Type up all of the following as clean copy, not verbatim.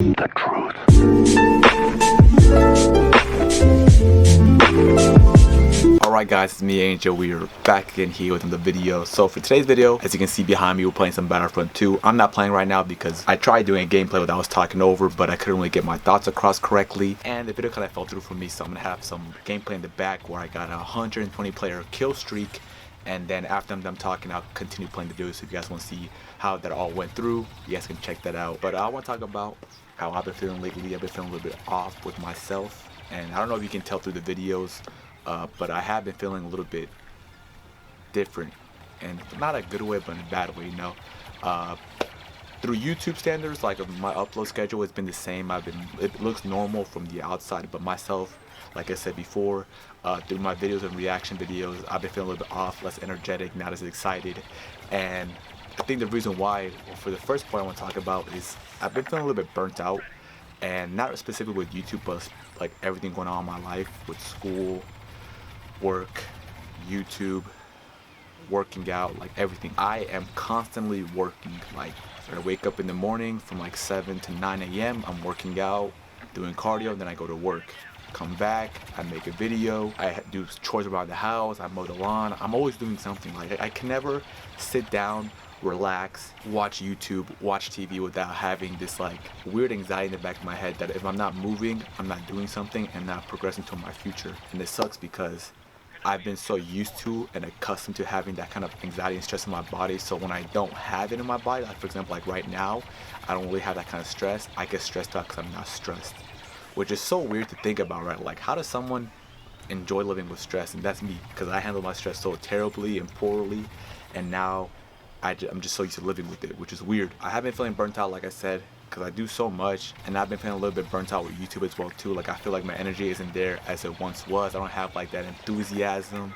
The truth. Alright guys, it's me Angel. We are back again here with another video. So for today's video, as you can see behind me, we're playing some Battlefront 2. I'm not playing right now because I tried doing a gameplay that I was talking over, but I couldn't really get my thoughts across correctly. And the video kind of fell through for me, so I'm going to have some gameplay in the back where I got a 120 player kill streak. And then after I'm done talking, I'll continue playing the video. So if you guys want to see how that all went through, you guys can check that out. But I want to talk about how I've been feeling lately. I've been feeling a little bit off with myself. And I don't know if you can tell through the videos, but I have been feeling a little bit different, and not a good way but in a bad way, you know. Through YouTube standards, like my upload schedule has been the same. It looks normal from the outside, but myself, like I said before, through my videos and reaction videos, I've been feeling a little bit off, less energetic, not as excited. And I think the reason why, well, for the first point I want to talk about is I've been feeling a little bit burnt out, and not specifically with YouTube, but like everything going on in my life with school, work, YouTube, working out, like everything. I am constantly working. Like I wake up in the morning from like 7 to 9 a.m. I'm working out, doing cardio, then I go to work. Come back, I make a video, I do chores around the house, I mow the lawn. I'm always doing something. Like I can never sit down, relax, watch YouTube, watch TV without having this like weird anxiety in the back of my head that if I'm not moving, I'm not doing something and not progressing to my future. And it sucks because I've been so used to and accustomed to having that kind of anxiety and stress in my body. So when I don't have it in my body, like for example, like right now, I don't really have that kind of stress. I get stressed out because I'm not stressed, which is so weird to think about, right? Like, how does someone enjoy living with stress? And that's me, because I handle my stress so terribly and poorly, and now I'm just so used to living with it, which is weird. I have been feeling burnt out, like I said, because I do so much, and I've been feeling a little bit burnt out with YouTube as well too. Like I feel like my energy isn't there as it once was. I don't have like that enthusiasm,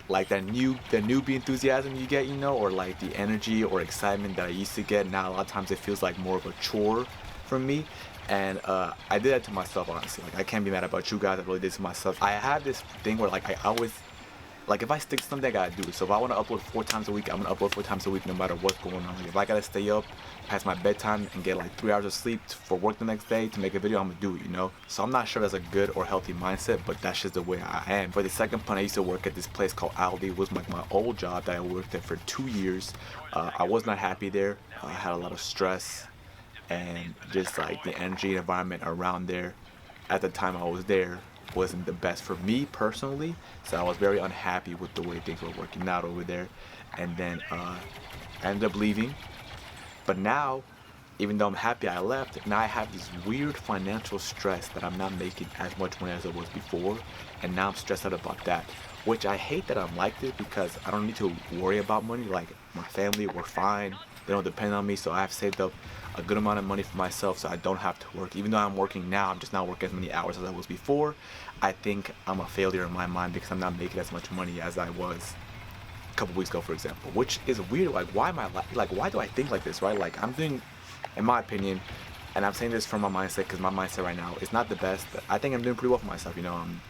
like that newbie enthusiasm you get, you know, or like the energy or excitement that I used to get. Now a lot of times it feels like more of a chore for me. And I did that to myself, honestly. Like I can't be mad about you guys. I really did it to myself. I have this thing where like I always, like if I stick to something, I gotta do it. So if I want to upload 4 times a week, I'm gonna upload 4 times a week no matter what's going on. Like if I gotta stay up past my bedtime and get like 3 hours of sleep for work the next day to make a video, I'm gonna do it, you know. So I'm not sure that's a good or healthy mindset, but that's just the way I am. For the second point, I used to work at this place called aayla. It was like my old job that I worked there for 2 years. I was not happy there. I had a lot of stress, and just like the energy environment around there at the time I was there wasn't the best for me personally. So I was very unhappy with the way things were working out over there, and then I ended up leaving. But now, even though I'm happy I left, now I have this weird financial stress that I'm not making as much money as I was before, and now I'm stressed out about that, which I hate that I'm like this, because I don't need to worry about money. Like my family, we're fine, they don't depend on me, so I have saved up a good amount of money for myself so I don't have to work. Even though I'm working now, I'm just not working as many hours as I was before. I think I'm a failure in my mind because I'm not making as much money as I was a couple weeks ago, for example, which is weird. Like why am I like why do I think like this, right? Like I'm doing, in my opinion, and I'm saying this from my mindset because my mindset right now is not the best. I think I'm doing pretty well for myself, you know. I'm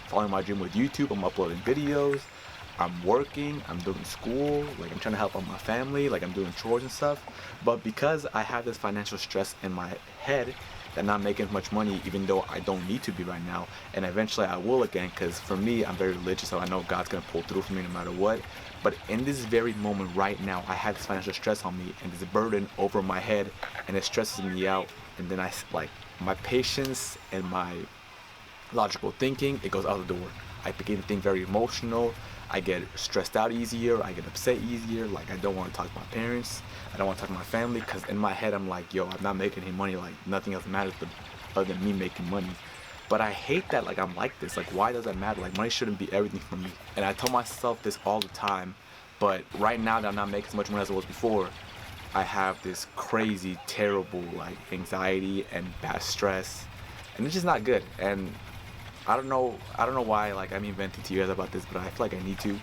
following my dream with YouTube, I'm uploading videos, I'm working, I'm doing school, like I'm trying to help out my family, like I'm doing chores and stuff. But because I have this financial stress in my head that I'm not making as much money, even though I don't need to be right now, and eventually I will again, because for me, I'm very religious, so I know God's gonna pull through for me no matter what. But in this very moment right now, I have this financial stress on me and this burden over my head, and it stresses me out. And then I like my patience and my logical thinking, it goes out the door. I begin to think very emotional. I get stressed out easier. I get upset easier. Like I don't want to talk to my parents. I don't want to talk to my family, because in my head I'm like, yo, I'm not making any money. Like nothing else matters other than me making money. But I hate that. Like I'm like this. Like why does that matter? Like money shouldn't be everything for me. And I tell myself this all the time. But right now that I'm not making as much money as I was before, I have this crazy, terrible like anxiety and bad stress, and it's just not good. And I don't know why like I'm venting to you guys about this, but I feel like I need to.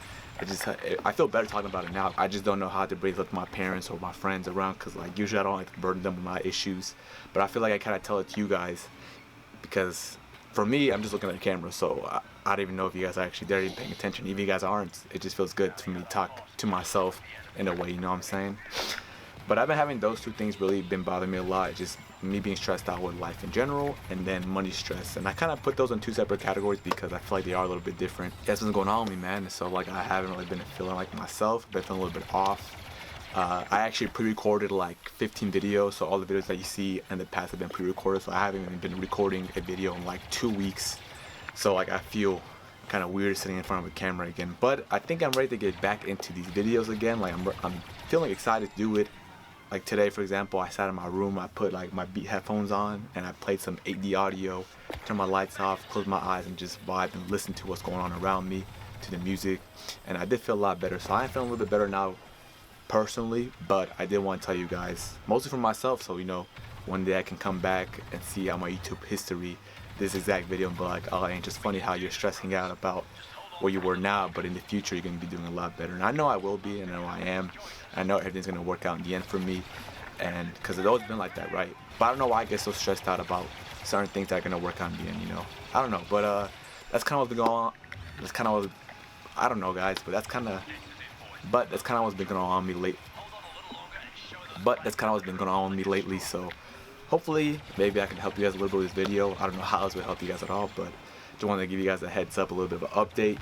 I feel better talking about it now. I just don't know how to bring it up to my parents or my friends around, because like usually I don't like to burden them with my issues, but I feel like I kind of tell it to you guys, because for me, I'm just looking at the camera, so I don't even know if you guys are actually there even paying attention. Even if you guys aren't, it just feels good for me to talk to myself in a way, you know what I'm saying? But I've been having those two things really been bothering me a lot. Just me being stressed out with life in general, and then money stress. And I kind of put those in two separate categories because I feel like they are a little bit different. That's what's going on with me, man. So like I haven't really been feeling like myself, been feeling a little bit off. I actually pre-recorded like 15 videos, so all the videos that you see in the past have been pre-recorded, so I haven't even been recording a video in like 2 weeks. So like I feel kind of weird sitting in front of a camera again, but I think I'm ready to get back into these videos again. Like I'm feeling excited to do it. Like today, for example, I sat in my room, I put like my Beat headphones on, and I played some 8D audio, turned my lights off, closed my eyes, and just vibed and listened to what's going on around me, to the music, and I did feel a lot better. So I'm feeling a little bit better now personally, but I did want to tell you guys, mostly for myself, so you know, one day I can come back and see on my YouTube history this exact video and be like, oh, it ain't just funny how you're stressing out about where you were now, but in the future you're going to be doing a lot better. And I know I will be, and I know I am. I know everything's going to work out in the end for me, and because it's always been like that, right? But I don't know why I get so stressed out about certain things that are going to work out in the end, you know? I don't know, but that's kind of what's been going on. That's kind of what, I don't know, guys, but that's kind of what's been going on with me lately. So hopefully maybe I can help you guys a little bit with this video. I don't know how else would help you guys at all, but just wanted to give you guys a heads up, a little bit of an update.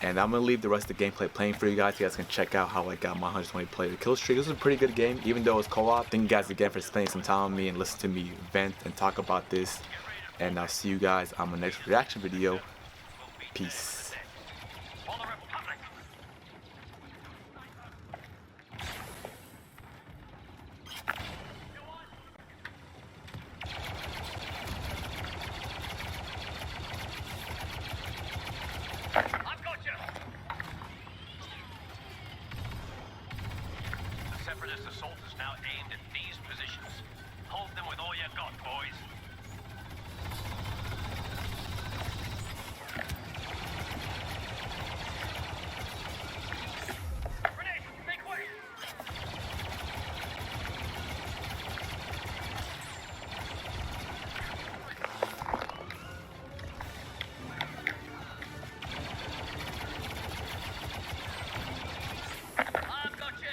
And I'm gonna leave the rest of the gameplay playing for you guys. You guys can check out how I got my 120 player kill streak. This was a pretty good game, even though it's co-op. Thank you guys again for spending some time with me and listen to me vent and talk about this. And I'll see you guys on my next reaction video. Peace. I've got you! The Separatist assault is now aimed at these positions. Hold them with all you got, boys. Grenade! Make way! I've got you!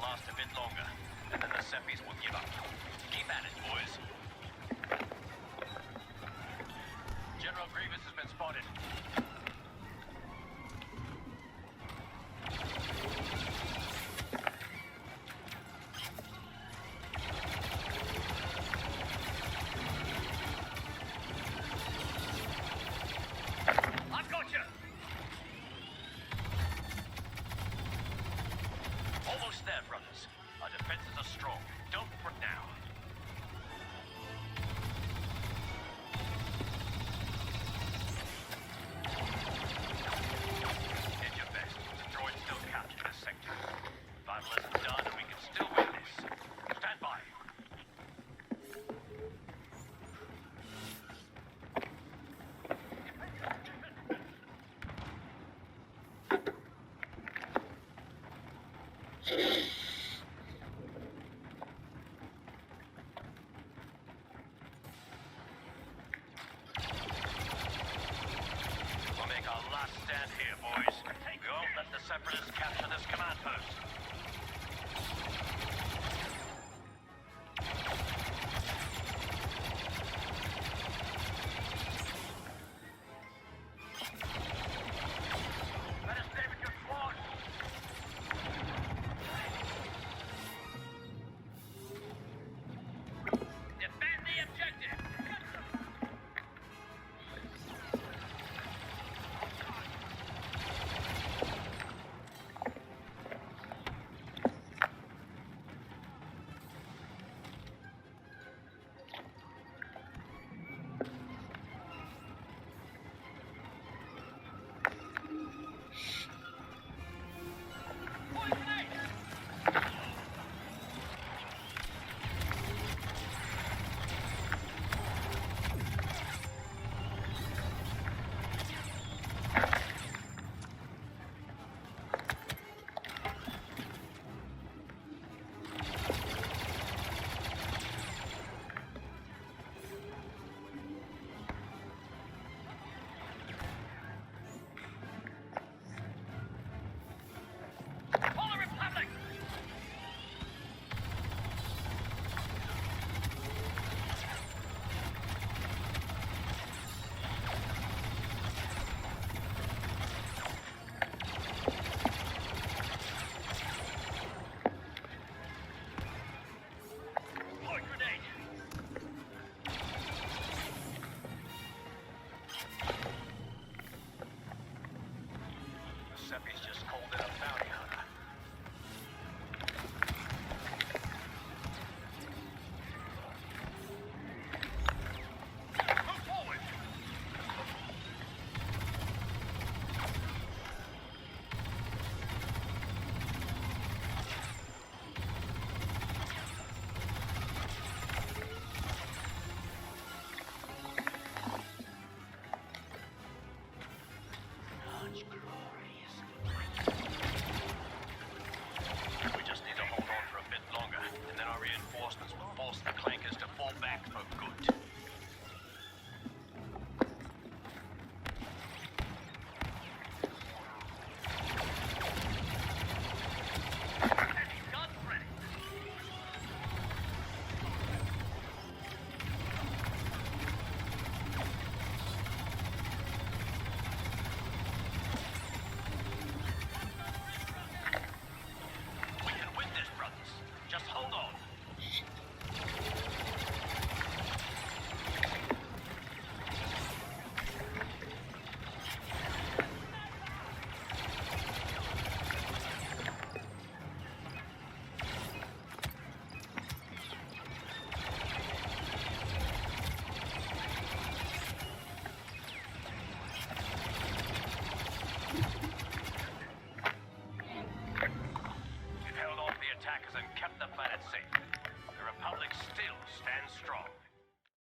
Last a bit longer, and then the Seppies will give up. Keep at it, boys. General Grievous has been spotted. I've got you! Almost there, brothers. Our defenses are strong. Don't quit now. Did your best. The droid still captured this sector. Battle isn't done, and we can still win this. Stand by. Separatists capture this command post.